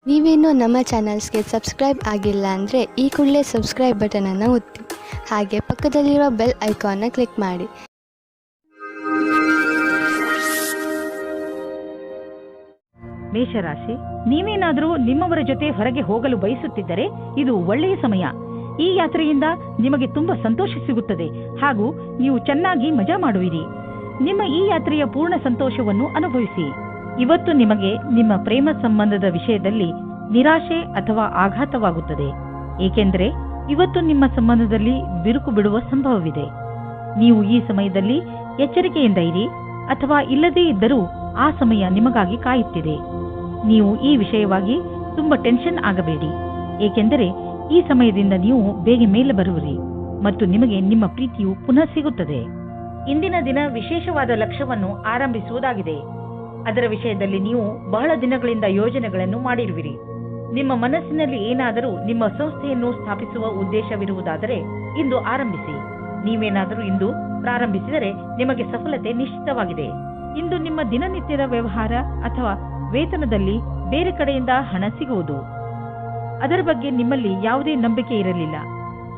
ನೀವೇನೂ ನಮ್ಮ ಚಾನಲ್ಸ್ಗೆ ಸಬ್ಸ್ಕ್ರೈಬ್ ಆಗಿಲ್ಲ ಅಂದರೆ ಈ ಕೂಡಲೇ ಸಬ್ಸ್ಕ್ರೈಬ್ ಬಟನನ್ನು ಒತ್ತಿ ಹಾಗೆ ಪಕ್ಕದಲ್ಲಿರುವ ಬೆಲ್ ಐಕಾನ್ನ ಕ್ಲಿಕ್ ಮಾಡಿ. ಮೇಷರಾಶಿ, ನೀವೇನಾದರೂ ನಿಮ್ಮವರ ಜೊತೆ ಹೊರಗೆ ಹೋಗಲು ಬಯಸುತ್ತಿದ್ದರೆ ಇದು ಒಳ್ಳೆಯ ಸಮಯ. ಈ ಯಾತ್ರೆಯಿಂದ ನಿಮಗೆ ತುಂಬಾ ಸಂತೋಷ ಸಿಗುತ್ತದೆ ಹಾಗೂ ನೀವು ಚೆನ್ನಾಗಿ ಮಜಾ ಮಾಡುವಿರಿ. ನಿಮ್ಮ ಈ ಯಾತ್ರೆಯ ಪೂರ್ಣ ಸಂತೋಷವನ್ನು ಅನುಭವಿಸಿ. ಇವತ್ತು ನಿಮಗೆ ನಿಮ್ಮ ಪ್ರೇಮ ಸಂಬಂಧದ ವಿಷಯದಲ್ಲಿ ನಿರಾಶೆ ಅಥವಾ ಆಘಾತವಾಗುತ್ತದೆ, ಏಕೆಂದರೆ ಇವತ್ತು ನಿಮ್ಮ ಸಂಬಂಧದಲ್ಲಿ ಬಿರುಕು ಬಿಡುವ ಸಂಭವವಿದೆ. ನೀವು ಈ ಸಮಯದಲ್ಲಿ ಎಚ್ಚರಿಕೆಯಿಂದ ಇರಿ, ಅಥವಾ ಇಲ್ಲದೇ ಇದ್ದರೂ ಆ ಸಮಯ ನಿಮಗಾಗಿ ಕಾಯುತ್ತಿದೆ. ನೀವು ಈ ವಿಷಯವಾಗಿ ತುಂಬಾ ಟೆನ್ಷನ್ ಆಗಬೇಡಿ, ಏಕೆಂದರೆ ಈ ಸಮಯದಿಂದ ನೀವು ಬೇಗ ಮೇಲೆ ಬರುವಿರಿ ಮತ್ತು ನಿಮಗೆ ನಿಮ್ಮ ಪ್ರೀತಿಯು ಪುನಃ ಸಿಗುತ್ತದೆ. ಇಂದಿನ ದಿನ ವಿಶೇಷವಾದ ಲಕ್ಷ್ಯವನ್ನು ಆರಂಭಿಸುವುದಾಗಿದೆ. ಅದರ ವಿಷಯದಲ್ಲಿ ನೀವು ಬಹಳ ದಿನಗಳಿಂದ ಯೋಜನೆಗಳನ್ನು ಮಾಡಿರುವಿರಿ. ನಿಮ್ಮ ಮನಸ್ಸಿನಲ್ಲಿ ಏನಾದರೂ ನಿಮ್ಮ ಸಂಸ್ಥೆಯನ್ನು ಸ್ಥಾಪಿಸುವ ಉದ್ದೇಶವಿರುವುದಾದರೆ ಇಂದು ಆರಂಭಿಸಿ. ನೀವೇನಾದರೂ ಇಂದು ಪ್ರಾರಂಭಿಸಿದರೆ ನಿಮಗೆ ಸಫಲತೆ ನಿಶ್ಚಿತವಾಗಿದೆ. ಇಂದು ನಿಮ್ಮ ದಿನನಿತ್ಯದ ವ್ಯವಹಾರ ಅಥವಾ ವೇತನದಲ್ಲಿ ಬೇರೆ ಕಡೆಯಿಂದ ಹಣ ಸಿಗುವುದು. ಅದರ ಬಗ್ಗೆ ನಿಮ್ಮಲ್ಲಿ ಯಾವುದೇ ನಂಬಿಕೆ ಇರಲಿಲ್ಲ,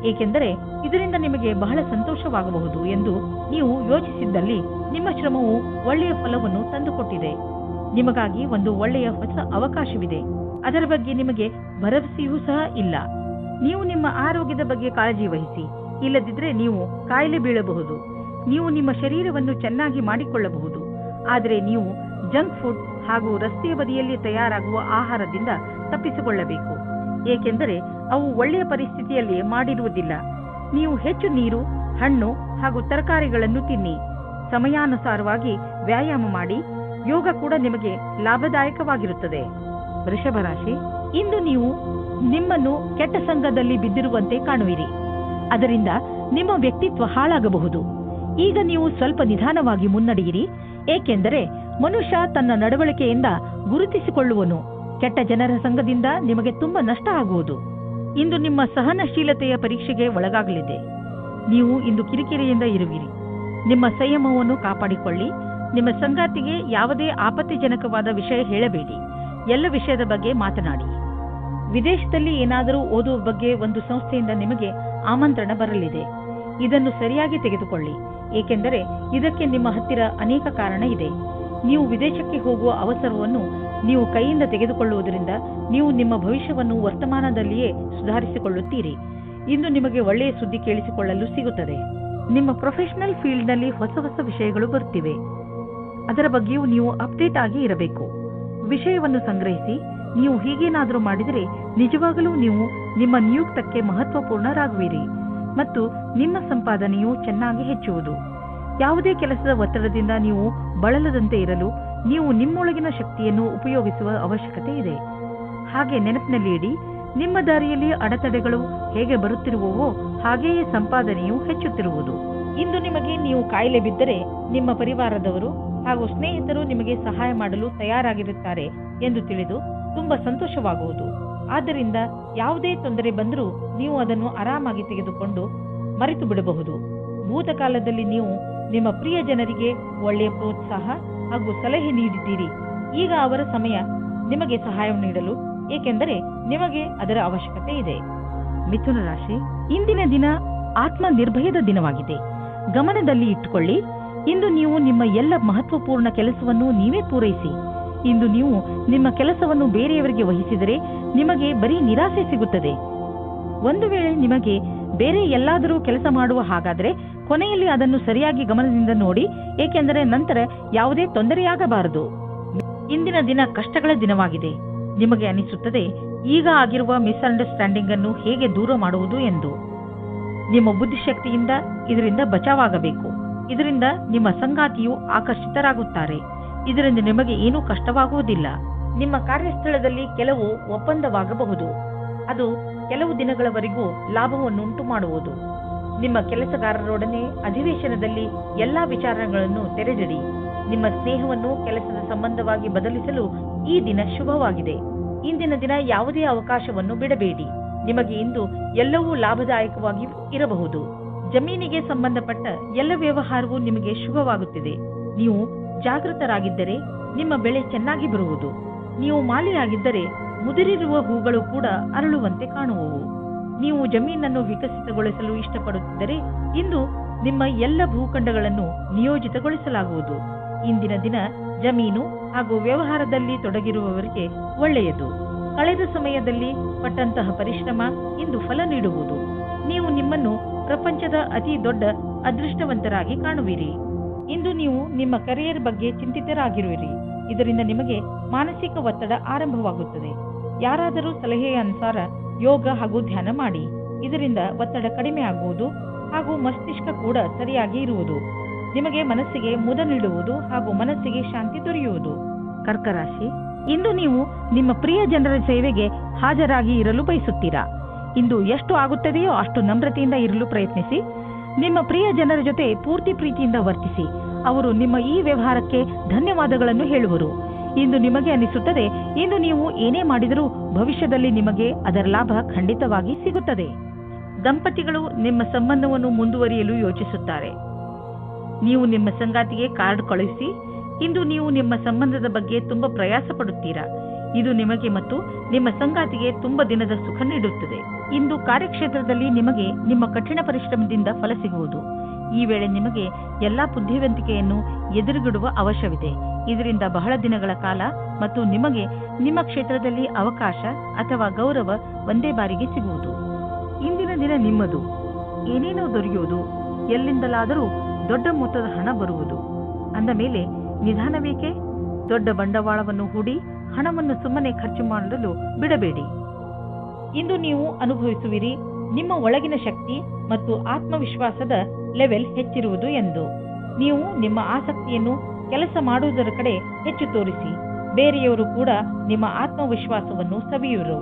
ಏಕೆಂದರೆ ಇದರಿಂದ ನಿಮಗೆ ಬಹಳ ಸಂತೋಷವಾಗಬಹುದು ಎಂದು ನೀವು ಯೋಚಿಸಿದ್ದಲ್ಲಿ ನಿಮ್ಮ ಶ್ರಮವು ಒಳ್ಳೆಯ ಫಲವನ್ನು ತಂದುಕೊಟ್ಟಿದೆ. ನಿಮಗಾಗಿ ಒಂದು ಒಳ್ಳೆಯ ಹೊಸ ಅವಕಾಶವಿದೆ. ಅದರ ಬಗ್ಗೆ ನಿಮಗೆ ಭರವಸೆಯೂ ಸಹ ಇಲ್ಲ. ನೀವು ನಿಮ್ಮ ಆರೋಗ್ಯದ ಬಗ್ಗೆ ಕಾಳಜಿ ವಹಿಸಿ, ಇಲ್ಲದಿದ್ದರೆ ನೀವು ಕಾಯಿಲೆ ಬೀಳಬಹುದು. ನೀವು ನಿಮ್ಮ ಶರೀರವನ್ನು ಚೆನ್ನಾಗಿ ಮಾಡಿಕೊಳ್ಳಬಹುದು, ಆದರೆ ನೀವು ಜಂಕ್ ಫುಡ್ ಹಾಗೂ ರಸ್ತೆಯ ಬದಿಯಲ್ಲಿ ತಯಾರಾಗುವ ಆಹಾರದಿಂದ ತಪ್ಪಿಸಿಕೊಳ್ಳಬೇಕು, ಏಕೆಂದರೆ ಅವು ಒಳ್ಳೆಯ ಪರಿಸ್ಥಿತಿಯಲ್ಲಿ ಮಾಡಿರುವುದಿಲ್ಲ. ನೀವು ಹೆಚ್ಚು ನೀರು, ಹಣ್ಣು ಹಾಗೂ ತರಕಾರಿಗಳನ್ನು ತಿನ್ನಿ. ಸಮಯಾನುಸಾರವಾಗಿ ವ್ಯಾಯಾಮ ಮಾಡಿ. ಯೋಗ ಕೂಡ ನಿಮಗೆ ಲಾಭದಾಯಕವಾಗಿರುತ್ತದೆ. ವೃಷಭ ರಾಶಿ, ಇಂದು ನೀವು ನಿಮ್ಮನ್ನು ಕೆಟ್ಟ ಸಂಘದಲ್ಲಿ ಬಿದ್ದಿರುವಂತೆ ಕಾಣುವಿರಿ. ಅದರಿಂದ ನಿಮ್ಮ ವ್ಯಕ್ತಿತ್ವ ಹಾಳಾಗಬಹುದು. ಈಗ ನೀವು ಸ್ವಲ್ಪ ನಿಧಾನವಾಗಿ ಮುನ್ನಡೆಯಿರಿ, ಏಕೆಂದರೆ ಮನುಷ್ಯ ತನ್ನ ನಡವಳಿಕೆಯಿಂದ ಗುರುತಿಸಿಕೊಳ್ಳುವನು. ಕೆಟ್ಟ ಜನರ ಸಂಘದಿಂದ ನಿಮಗೆ ತುಂಬಾ ನಷ್ಟ ಆಗುವುದು. ಇಂದು ನಿಮ್ಮ ಸಹನಶೀಲತೆಯ ಪರೀಕ್ಷೆಗೆ ಒಳಗಾಗಲಿದೆ. ನೀವು ಇಂದು ಕಿರಿಕಿರಿಯಿಂದ ಇರುವಿರಿ. ನಿಮ್ಮ ಸಂಯಮವನ್ನು ಕಾಪಾಡಿಕೊಳ್ಳಿ. ನಿಮ್ಮ ಸಂಗಾತಿಗೆ ಯಾವುದೇ ಆಪತ್ತಿಜನಕವಾದ ವಿಷಯ ಹೇಳಬೇಡಿ. ಎಲ್ಲ ವಿಷಯದ ಬಗ್ಗೆ ಮಾತನಾಡಿ. ವಿದೇಶದಲ್ಲಿ ಏನಾದರೂ ಓದುವ ಬಗ್ಗೆ ಒಂದು ಸಂಸ್ಥೆಯಿಂದ ನಿಮಗೆ ಆಮಂತ್ರಣ ಬರಲಿದೆ. ಇದನ್ನು ಸರಿಯಾಗಿ ತೆಗೆದುಕೊಳ್ಳಿ, ಏಕೆಂದರೆ ಇದಕ್ಕೆ ನಿಮ್ಮ ಹತ್ತಿರ ಅನೇಕ ಕಾರಣ ಇದೆ. ನೀವು ವಿದೇಶಕ್ಕೆ ಹೋಗುವ ಅವಸರವನ್ನು ನೀವು ಕೈಯಿಂದ ತೆಗೆದುಕೊಳ್ಳುವುದರಿಂದ ನೀವು ನಿಮ್ಮ ಭವಿಷ್ಯವನ್ನು ವರ್ತಮಾನದಲ್ಲಿಯೇ ಸುಧಾರಿಸಿಕೊಳ್ಳುತ್ತೀರಿ. ಇಂದು ನಿಮಗೆ ಒಳ್ಳೆಯ ಸುದ್ದಿ ಕೇಳಿಸಿಕೊಳ್ಳಲು ಸಿಗುತ್ತದೆ. ನಿಮ್ಮ ಪ್ರೊಫೆಷನಲ್ ಫೀಲ್ಡ್ನಲ್ಲಿ ಹೊಸ ಹೊಸ ವಿಷಯಗಳು ಬರುತ್ತಿವೆ. ಅದರ ಬಗ್ಗೆಯೂ ನೀವು ಅಪ್ಡೇಟ್ ಆಗಿ ಇರಬೇಕು. ವಿಷಯವನ್ನು ಸಂಗ್ರಹಿಸಿ. ನೀವು ಹೀಗೇನಾದರೂ ಮಾಡಿದರೆ ನಿಜವಾಗಲೂ ನೀವು ನಿಮ್ಮ ನಿಯುಕ್ತಕ್ಕೆ ಮಹತ್ವಪೂರ್ಣರಾಗುವಿರಿ ಮತ್ತು ನಿಮ್ಮ ಸಂಪಾದನೆಯು ಚೆನ್ನಾಗಿ ಹೆಚ್ಚುವುದು. ಯಾವುದೇ ಕೆಲಸದ ಒತ್ತಡದಿಂದ ನೀವು ಬಳಲದಂತೆ ಇರಲು ನೀವು ನಿಮ್ಮೊಳಗಿನ ಶಕ್ತಿಯನ್ನು ಉಪಯೋಗಿಸುವ ಅವಶ್ಯಕತೆ ಇದೆ. ಹಾಗೆ ನೆನಪಿನಲ್ಲಿ ಇಡಿ, ನಿಮ್ಮ ದಾರಿಯಲ್ಲಿ ಅಡೆತಡೆಗಳು ಹೇಗೆ ಬರುತ್ತಿರುವವೋ ಹಾಗೆಯೇ ಸಂಪಾದನೆಯು ಹೆಚ್ಚುತ್ತಿರುವುದು. ಇಂದು ನಿಮಗೆ ನೀವು ಕಾಯಿಲೆ ಬಿದ್ದರೆ ನಿಮ್ಮ ಪರಿವಾರದವರು ಹಾಗೂ ಸ್ನೇಹಿತರು ನಿಮಗೆ ಸಹಾಯ ಮಾಡಲು ತಯಾರಾಗಿರುತ್ತಾರೆ ಎಂದು ತಿಳಿದು ತುಂಬಾ ಸಂತೋಷವಾಗುವುದು. ಆದ್ದರಿಂದ ಯಾವುದೇ ತೊಂದರೆ ಬಂದರೂ ನೀವು ಅದನ್ನು ಆರಾಮಾಗಿ ತೆಗೆದುಕೊಂಡು ಮರೆತು ಬಿಡಬಹುದು. ಭೂತಕಾಲದಲ್ಲಿ ನೀವು ನಿಮ್ಮ ಪ್ರಿಯ ಜನರಿಗೆ ಒಳ್ಳೆಯ ಪ್ರೋತ್ಸಾಹ ಹಾಗೂ ಸಲಹೆ ನೀಡಿದ್ದೀರಿ. ಈಗ ಅವರ ಸಮಯ ನಿಮಗೆ ಸಹಾಯ ನೀಡಲು, ಏಕೆಂದರೆ ನಿಮಗೆ ಅದರ ಅವಶ್ಯಕತೆ ಇದೆ. ಮಿಥುನ ರಾಶಿ, ಇಂದಿನ ದಿನ ಆತ್ಮ ನಿರ್ಭಯದ ದಿನವಾಗಿದೆ. ಗಮನದಲ್ಲಿ ಇಟ್ಟುಕೊಳ್ಳಿ, ಇಂದು ನೀವು ನಿಮ್ಮ ಎಲ್ಲ ಮಹತ್ವಪೂರ್ಣ ಕೆಲಸವನ್ನು ನೀವೇ ಪೂರೈಸಿ. ಇಂದು ನೀವು ನಿಮ್ಮ ಕೆಲಸವನ್ನು ಬೇರೆಯವರಿಗೆ ವಹಿಸಿದರೆ ನಿಮಗೆ ಬರೀ ನಿರಾಸೆ ಸಿಗುತ್ತದೆ. ಒಂದು ವೇಳೆ ನಿಮಗೆ ಬೇರೆ ಎಲ್ಲಾದರೂ ಕೆಲಸ ಮಾಡುವ ಹಾಗಾದರೆ ಕೊನೆಯಲ್ಲಿ ಅದನ್ನು ಸರಿಯಾಗಿ ಗಮನದಿಂದ ನೋಡಿ, ಏಕೆಂದರೆ ನಂತರ ಯಾವುದೇ ತೊಂದರೆಯಾಗಬಾರದು. ಇಂದಿನ ದಿನ ಕಷ್ಟಗಳ ದಿನವಾಗಿದೆ. ನಿಮಗೆ ಅನಿಸುತ್ತದೆ ಈಗ ಆಗಿರುವ ಮಿಸ್ಅಂಡರ್ಸ್ಟ್ಯಾಂಡಿಂಗ್ ಅನ್ನು ಹೇಗೆ ದೂರ ಮಾಡುವುದು ಎಂದು. ನಿಮ್ಮ ಬುದ್ಧಿಶಕ್ತಿಯಿಂದ ಇದರಿಂದ ಬಚಾವಾಗಬೇಕು. ಇದರಿಂದ ನಿಮ್ಮ ಸಂಗಾತಿಯು ಆಕರ್ಷಿತರಾಗುತ್ತಾರೆ. ಇದರಿಂದ ನಿಮಗೆ ಏನೂ ಕಷ್ಟವಾಗುವುದಿಲ್ಲ. ನಿಮ್ಮ ಕಾರ್ಯಸ್ಥಳದಲ್ಲಿ ಕೆಲವು ಒಪ್ಪಂದವಾಗಬಹುದು. ಅದು ಕೆಲವು ದಿನಗಳವರೆಗೂ ಲಾಭವನ್ನುಂಟು ಮಾಡುವುದು. ನಿಮ್ಮ ಕೆಲಸಗಾರರೊಡನೆ ಅಧಿವೇಶನದಲ್ಲಿ ಎಲ್ಲಾ ವಿಚಾರಗಳನ್ನು ತೆರೆದಿಡಿ. ನಿಮ್ಮ ಸ್ನೇಹವನ್ನು ಕೆಲಸದ ಸಂಬಂಧವಾಗಿ ಬದಲಿಸಲು ಈ ದಿನ ಶುಭವಾಗಿದೆ. ಇಂದಿನ ದಿನ ಯಾವುದೇ ಅವಕಾಶವನ್ನು ಬಿಡಬೇಡಿ. ನಿಮಗೆ ಇಂದು ಎಲ್ಲವೂ ಲಾಭದಾಯಕವಾಗಿ ಇರಬಹುದು. ಜಮೀನಿಗೆ ಸಂಬಂಧಪಟ್ಟ ಎಲ್ಲ ವ್ಯವಹಾರವೂ ನಿಮಗೆ ಶುಭವಾಗುತ್ತಿದೆ. ನೀವು ಜಾಗೃತರಾಗಿದ್ದರೆ ನಿಮ್ಮ ಬೆಳೆ ಚೆನ್ನಾಗಿ ಬರುವುದು. ನೀವು ಮಾಲಿಯಾಗಿದ್ದರೆ ಮುದುರಿರುವ ಹೂಗಳು ಕೂಡ ಅರಳುವಂತೆ ಕಾಣುವವು. ನೀವು ಜಮೀನನ್ನು ವಿಕಸಿತಗೊಳಿಸಲು ಇಷ್ಟಪಡುತ್ತಿದ್ದರೆ ಇಂದು ನಿಮ್ಮ ಎಲ್ಲ ಭೂಖಂಡಗಳನ್ನು ನಿಯೋಜಿತಗೊಳಿಸಲಾಗುವುದು. ಇಂದಿನ ದಿನ ಜಮೀನು ಹಾಗೂ ವ್ಯವಹಾರದಲ್ಲಿ ತೊಡಗಿರುವವರಿಗೆ ಒಳ್ಳೆಯದು. ಕಳೆದ ಸಮಯದಲ್ಲಿ ಪಟ್ಟಂತಹ ಪರಿಶ್ರಮ ಇಂದು ಫಲ ನೀಡುವುದು. ನೀವು ನಿಮ್ಮನ್ನು ಪ್ರಪಂಚದ ಅತಿ ದೊಡ್ಡ ಅದೃಷ್ಟವಂತರಾಗಿ ಕಾಣುವಿರಿ. ಇಂದು ನೀವು ನಿಮ್ಮ ಕರಿಯರ್ ಬಗ್ಗೆ ಚಿಂತಿತರಾಗಿರುವಿರಿ. ಇದರಿಂದ ನಿಮಗೆ ಮಾನಸಿಕ ಒತ್ತಡ ಆರಂಭವಾಗುತ್ತದೆ. ಯಾರಾದರೂ ಸಲಹೆಯ ಅನುಸಾರ ಯೋಗ ಹಾಗೂ ಧ್ಯಾನ ಮಾಡಿ. ಇದರಿಂದ ಒತ್ತಡ ಕಡಿಮೆ ಆಗುವುದು ಹಾಗೂ ಮಸ್ತಿಷ್ಕ ಕೂಡ ಸರಿಯಾಗಿ ಇರುವುದು. ನಿಮಗೆ ಮನಸ್ಸಿಗೆ ಮುದ ನೀಡುವುದು ಹಾಗೂ ಮನಸ್ಸಿಗೆ ಶಾಂತಿ ದೊರೆಯುವುದು. ಕರ್ಕ ರಾಶಿ, ಇಂದು ನೀವು ನಿಮ್ಮ ಪ್ರಿಯ ಜನರ ಸೇವೆಗೆ ಹಾಜರಾಗಿ ಇರಲು ಬಯಸುತ್ತೀರಾ. ಇಂದು ಎಷ್ಟು ಆಗುತ್ತದೆಯೋ ಅಷ್ಟು ನಮ್ರತೆಯಿಂದ ಇರಲು ಪ್ರಯತ್ನಿಸಿ. ನಿಮ್ಮ ಪ್ರಿಯ ಜನರ ಜೊತೆ ಪೂರ್ತಿ ಪ್ರೀತಿಯಿಂದ ವರ್ತಿಸಿ. ಅವರು ನಿಮ್ಮ ಈ ವ್ಯವಹಾರಕ್ಕೆ ಧನ್ಯವಾದಗಳನ್ನು ಹೇಳುವರು. ಇಂದು ನಿಮಗೆ ಅನಿಸುತ್ತದೆ, ಇಂದು ನೀವು ಏನೇ ಮಾಡಿದರೂ ಭವಿಷ್ಯದಲ್ಲಿ ನಿಮಗೆ ಅದರ ಲಾಭ ಖಂಡಿತವಾಗಿ ಸಿಗುತ್ತದೆ. ದಂಪತಿಗಳು ನಿಮ್ಮ ಸಂಬಂಧವನ್ನು ಮುಂದುವರಿಯಲು ಯೋಚಿಸುತ್ತಾರೆ. ನೀವು ನಿಮ್ಮ ಸಂಗಾತಿಗೆ ಕಾರ್ಡ್ ಕಳುಹಿಸಿ. ಇಂದು ನೀವು ನಿಮ್ಮ ಸಂಬಂಧದ ಬಗ್ಗೆ ತುಂಬಾ ಪ್ರಯಾಸ ಪಡುತ್ತೀರಾ. ಇದು ನಿಮಗೆ ಮತ್ತು ನಿಮ್ಮ ಸಂಗಾತಿಗೆ ತುಂಬಾ ದಿನದ ಸುಖ ನೀಡುತ್ತದೆ. ಇಂದು ಕಾರ್ಯಕ್ಷೇತ್ರದಲ್ಲಿ ನಿಮಗೆ ನಿಮ್ಮ ಕಠಿಣ ಪರಿಶ್ರಮದಿಂದ ಫಲ ಸಿಗುವುದು. ಈ ವೇಳೆ ನಿಮಗೆ ಎಲ್ಲಾ ಬುದ್ಧಿವಂತಿಕೆಯನ್ನು ಎದುರುಗಿಡುವ ಅವಶ್ಯವಿದೆ. ಇದರಿಂದ ಬಹಳ ದಿನಗಳ ಕಾಲ ಮತ್ತು ನಿಮಗೆ ನಿಮ್ಮ ಕ್ಷೇತ್ರದಲ್ಲಿ ಅವಕಾಶ ಅಥವಾ ಗೌರವ ಒಂದೇ ಬಾರಿಗೆ ಸಿಗುವುದು. ಇಂದಿನ ದಿನ ನಿಮ್ಮದು. ಏನೇನೋ ದೊರೆಯುವುದು. ಎಲ್ಲಿಂದಲಾದರೂ ದೊಡ್ಡ ಮೊತ್ತದ ಹಣ ಬರುವುದು. ಅಂದ ಮೇಲೆ ನಿಧಾನವೇಕೆ? ದೊಡ್ಡ ಬಂಡವಾಳವನ್ನು ಹೂಡಿ ಹಣವನ್ನು ಸುಮ್ಮನೆ ಖರ್ಚು ಮಾಡಲು ಬಿಡಬೇಡಿ. ಇಂದು ನೀವು ಅನುಭವಿಸುವಿರಿ ನಿಮ್ಮ ಒಳಗಿನ ಶಕ್ತಿ ಮತ್ತು ಆತ್ಮವಿಶ್ವಾಸದ ಲೆವೆಲ್ ಹೆಚ್ಚಿರುವುದು ಎಂದು. ನೀವು ನಿಮ್ಮ ಆಸಕ್ತಿಯನ್ನು ಕೆಲಸ ಮಾಡುವುದರ ಕಡೆ ಹೆಚ್ಚು ತೋರಿಸಿ. ಬೇರೆಯವರು ಕೂಡ ನಿಮ್ಮ ಆತ್ಮವಿಶ್ವಾಸವನ್ನು ಸವಿಯುವರು.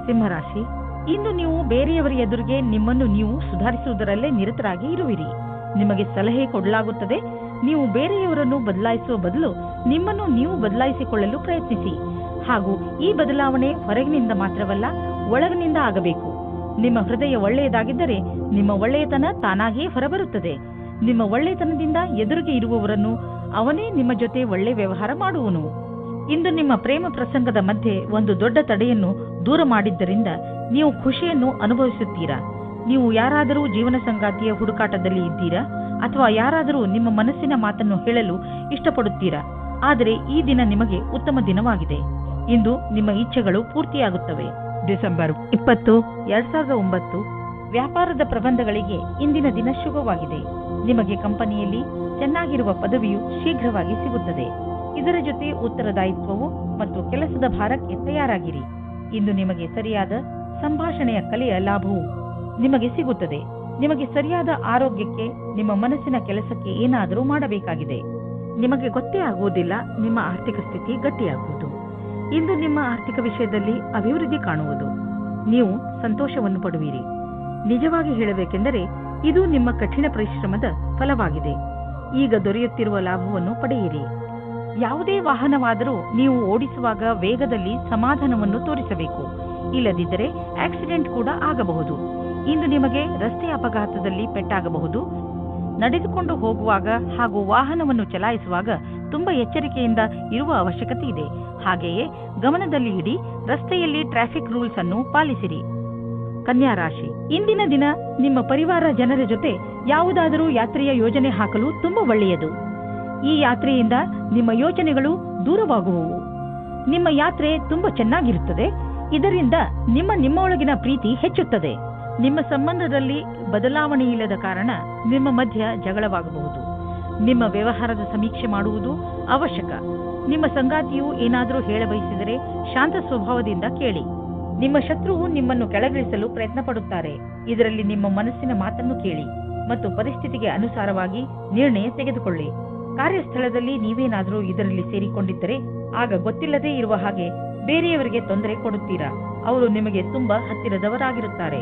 ಸಿಂಹರಾಶಿ, ಇಂದು ನೀವು ಬೇರೆಯವರ ಎದುರಿಗೆ ನಿಮ್ಮನ್ನು ನೀವು ಸುಧಾರಿಸುವುದರಲ್ಲೇ ನಿರತರಾಗಿ ಇರುವಿರಿ. ನಿಮಗೆ ಸಲಹೆ ಕೊಡಲಾಗುತ್ತದೆ. ನೀವು ಬೇರೆಯವರನ್ನು ಬದಲಾಯಿಸುವ ಬದಲು ನಿಮ್ಮನ್ನು ನೀವು ಬದಲಾಯಿಸಿಕೊಳ್ಳಲು ಪ್ರಯತ್ನಿಸಿ. ಹಾಗೂ ಈ ಬದಲಾವಣೆ ಹೊರಗಿನಿಂದ ಮಾತ್ರವಲ್ಲ, ಒಳಗಿನಿಂದ ಆಗಬೇಕು. ನಿಮ್ಮ ಹೃದಯ ಒಳ್ಳೆಯದಾಗಿದ್ದರೆ ನಿಮ್ಮ ಒಳ್ಳೆಯತನ ತಾನಾಗಿಯೇ ಹೊರಬರುತ್ತದೆ. ನಿಮ್ಮ ಒಳ್ಳೆಯತನದಿಂದ ಎದುರಿಗೆ ಇರುವವರನ್ನು ಅವನೇ ನಿಮ್ಮ ಜೊತೆ ಒಳ್ಳೆ ವ್ಯವಹಾರ ಮಾಡುವನು. ಇಂದು ನಿಮ್ಮ ಪ್ರೇಮ ಪ್ರಸಂಗದ ಮಧ್ಯೆ ಒಂದು ದೊಡ್ಡ ತಡೆಯನ್ನು ದೂರ ಮಾಡಿದ್ದರಿಂದ ನೀವು ಖುಷಿಯನ್ನು ಅನುಭವಿಸುತ್ತೀರಾ. ನೀವು ಯಾರಾದರೂ ಜೀವನ ಸಂಗಾತಿಯ ಹುಡುಕಾಟದಲ್ಲಿ ಇದ್ದೀರಾ ಅಥವಾ ಯಾರಾದರೂ ನಿಮ್ಮ ಮನಸ್ಸಿನ ಮಾತನ್ನು ಹೇಳಲು ಇಷ್ಟಪಡುತ್ತೀರಾ. ಆದರೆ ಈ ದಿನ ನಿಮಗೆ ಉತ್ತಮ ದಿನವಾಗಿದೆ. ಇಂದು ನಿಮ್ಮ ಇಚ್ಛೆಗಳು ಪೂರ್ತಿಯಾಗುತ್ತವೆ. ಡಿಸೆಂಬರ್ 20, 2009 ವ್ಯಾಪಾರದ ಪ್ರಬಂಧಗಳಿಗೆ ಇಂದಿನ ದಿನ ಶುಭವಾಗಿದೆ. ನಿಮಗೆ ಕಂಪನಿಯಲ್ಲಿ ಚೆನ್ನಾಗಿರುವ ಪದವಿಯು ಶೀಘ್ರವಾಗಿ ಸಿಗುತ್ತದೆ. ಇದರ ಜೊತೆ ಉತ್ತರದಾಯಿತ್ವವು ಮತ್ತು ಕೆಲಸದ ಭಾರಕ್ಕೆ ತಯಾರಾಗಿರಿ. ಇಂದು ನಿಮಗೆ ಸರಿಯಾದ ಸಂಭಾಷಣೆಯ ಕಲೆಯ ಲಾಭವು ನಿಮಗೆ ಸಿಗುತ್ತದೆ. ನಿಮಗೆ ಸರಿಯಾದ ಆರೋಗ್ಯಕ್ಕೆ ನಿಮ್ಮ ಮನಸ್ಸಿನ ಕೆಲಸಕ್ಕೆ ಏನಾದರೂ ಮಾಡಬೇಕಾಗಿದೆ. ನಿಮಗೆ ಗೊತ್ತೇ ಆಗುವುದಿಲ್ಲ ನಿಮ್ಮ ಆರ್ಥಿಕ ಸ್ಥಿತಿ ಗಟ್ಟಿಯಾಗುವುದು. ಇಂದು ನಿಮ್ಮ ಆರ್ಥಿಕ ವಿಷಯದಲ್ಲಿ ಅಭಿವೃದ್ಧಿ ಕಾಣುವುದು. ನೀವು ಸಂತೋಷವನ್ನು ಪಡುವಿರಿ. ನಿಜವಾಗಿ ಹೇಳಬೇಕೆಂದರೆ ಇದು ನಿಮ್ಮ ಕಠಿಣ ಪರಿಶ್ರಮದ ಫಲವಾಗಿದೆ. ಈಗ ದೊರೆಯುತ್ತಿರುವ ಲಾಭವನ್ನು ಪಡೆಯಿರಿ. ಯಾವುದೇ ವಾಹನವಾದರೂ ನೀವು ಓಡಿಸುವಾಗ ವೇಗದಲ್ಲಿ ಸಮಾಧಾನವನ್ನು ತೋರಿಸಬೇಕು. ಇಲ್ಲದಿದ್ದರೆ ಆಕ್ಸಿಡೆಂಟ್ ಕೂಡ ಆಗಬಹುದು. ಇಂದು ನಿಮಗೆ ರಸ್ತೆ ಅಪಘಾತದಲ್ಲಿ ಪೆಟ್ಟಾಗಬಹುದು. ನಡೆದುಕೊಂಡು ಹೋಗುವಾಗ ಹಾಗೂ ವಾಹನವನ್ನು ಚಲಾಯಿಸುವಾಗ ತುಂಬಾ ಎಚ್ಚರಿಕೆಯಿಂದ ಇರುವ ಅವಶ್ಯಕತೆ ಇದೆ. ಹಾಗೆಯೇ ಗಮನದಲ್ಲಿ ಇಡಿ. ರಸ್ತೆಯಲ್ಲಿ ಟ್ರಾಫಿಕ್ ರೂಲ್ಸ್ ಅನ್ನು ಪಾಲಿಸಿರಿ. ಕನ್ಯಾ ರಾಶಿ, ಇಂದಿನ ದಿನ ನಿಮ್ಮ ಪರಿವಾರ ಜನರ ಜೊತೆ ಯಾವುದಾದರೂ ಯಾತ್ರೆಯ ಯೋಜನೆ ಹಾಕಲು ತುಂಬಾ ಒಳ್ಳೆಯದು. ಈ ಯಾತ್ರೆಯಿಂದ ನಿಮ್ಮ ಯೋಚನೆಗಳು ದೂರವಾಗುವವು. ನಿಮ್ಮ ಯಾತ್ರೆ ತುಂಬಾ ಚೆನ್ನಾಗಿರುತ್ತದೆ. ಇದರಿಂದ ನಿಮ್ಮೊಳಗಿನ ಪ್ರೀತಿ ಹೆಚ್ಚುತ್ತದೆ. ನಿಮ್ಮ ಸಂಬಂಧದಲ್ಲಿ ಬದಲಾವಣೆ ಇಲ್ಲದ ಕಾರಣ ನಿಮ್ಮ ಮಧ್ಯ ಜಗಳವಾಗಬಹುದು. ನಿಮ್ಮ ವ್ಯವಹಾರದ ಸಮೀಕ್ಷೆ ಮಾಡುವುದು ಅವಶ್ಯಕ. ನಿಮ್ಮ ಸಂಗಾತಿಯು ಏನಾದರೂ ಹೇಳಬಯಸಿದರೆ ಶಾಂತ ಸ್ವಭಾವದಿಂದ ಕೇಳಿ. ನಿಮ್ಮ ಶತ್ರುವು ನಿಮ್ಮನ್ನು ಕೆಳಗಿಳಿಸಲು ಪ್ರಯತ್ನ ಪಡುತ್ತಾರೆ. ಇದರಲ್ಲಿ ನಿಮ್ಮ ಮನಸ್ಸಿನ ಮಾತನ್ನು ಕೇಳಿ ಮತ್ತು ಪರಿಸ್ಥಿತಿಗೆ ಅನುಸಾರವಾಗಿ ನಿರ್ಣಯ ತೆಗೆದುಕೊಳ್ಳಿ. ಕಾರ್ಯಸ್ಥಳದಲ್ಲಿ ನೀವೇನಾದರೂ ಇದರಲ್ಲಿ ಸೇರಿಕೊಂಡಿದ್ದರೆ ಆಗ ಗೊತ್ತಿಲ್ಲದೇ ಇರುವ ಹಾಗೆ ಬೇರೆಯವರಿಗೆ ತೊಂದರೆ ಕೊಡುತ್ತೀರಾ. ಅವರು ನಿಮಗೆ ತುಂಬಾ ಹತ್ತಿರದವರಾಗಿರುತ್ತಾರೆ.